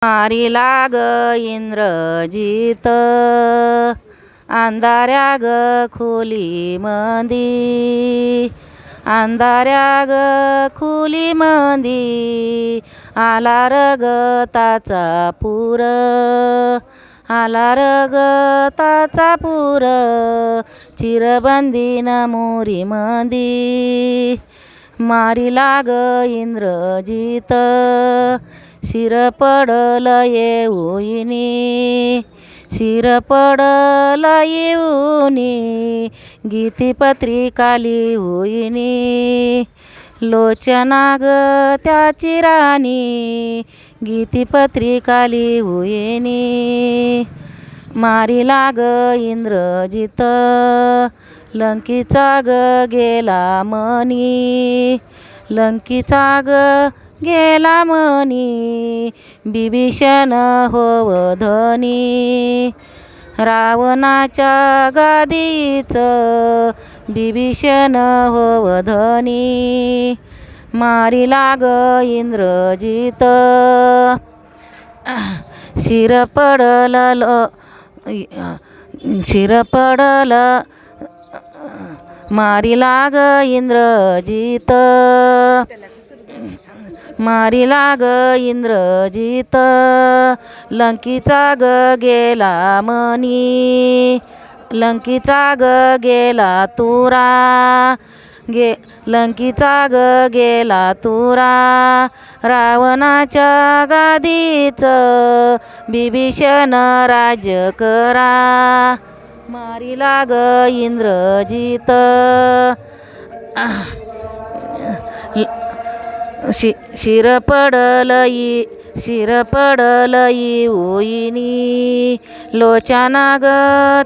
मारिला ग इंद्रजित अंधाऱ्या ग खोली मंदी, अंधाऱ्या ग खोली मंदी आला रगताचा पूर, आला रगताचा पूर चिरबंदीन मोरी मंदी. मारिला ग इंद्रजित शिर पडल येऊनी, शिर पडल येऊनी गीतीपत्रिका लिहुनी, लोचना ग त्याची राणी गीतीपत्रिका लिहुनी. मारिला ग इंद्रजित लंकीचा ग गेला मनी, लंकीचा ग गेला मनी बिभीषण होवधनी. रावणाच्या गादीच बिभीषण होवधनी. मारिला ग इंद्रजित शिर पडल शिर पडल. मारिला ग इंद्रजित, मारिला ग इंद्रजित लंकीचा ग गेला मनी, लंकीचा ग गेला तुरा, लंकीचा ग गेला तुरा. रावणाच्या गादीच बिभीषण राज्य करा. मारिला ग इंद्रजित शिर पडल शिर पडल येऊनी, लोचना ग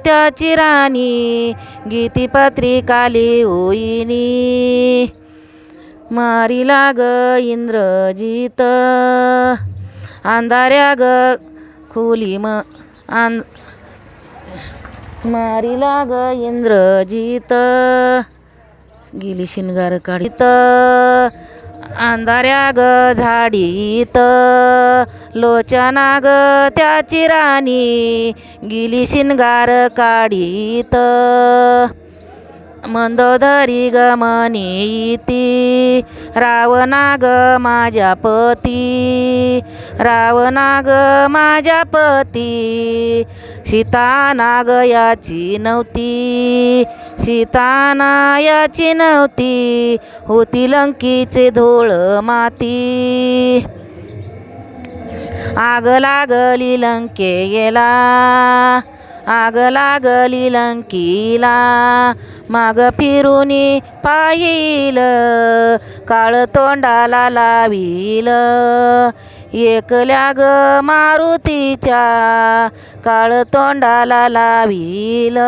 त्याची राणी गीतीपत्रिका लिहुनी. मारिला ग इंद्रजित अंधाऱ्या ग खोली मारिला ग इंद्रजित गेली शिनगार काढीत, अंधाऱ्या ग झाडीत लोचना ग त्याची राणी गेली शिनगार काढीत. मंदोदरी ग म्हणीती रावणा ग माझ्या पती, रावणा ग माझ्या पती सीता नाग याची नव्हती, सीता याची नव्हती होती लंकीचे धूळ माती. आग लागली लंकेला, आग लागली लंकीला माग फिरूनी पाहिल काळ तोंडाला लावील. एकल्या ग मारुतीच्या काळ तोंडाला लावील.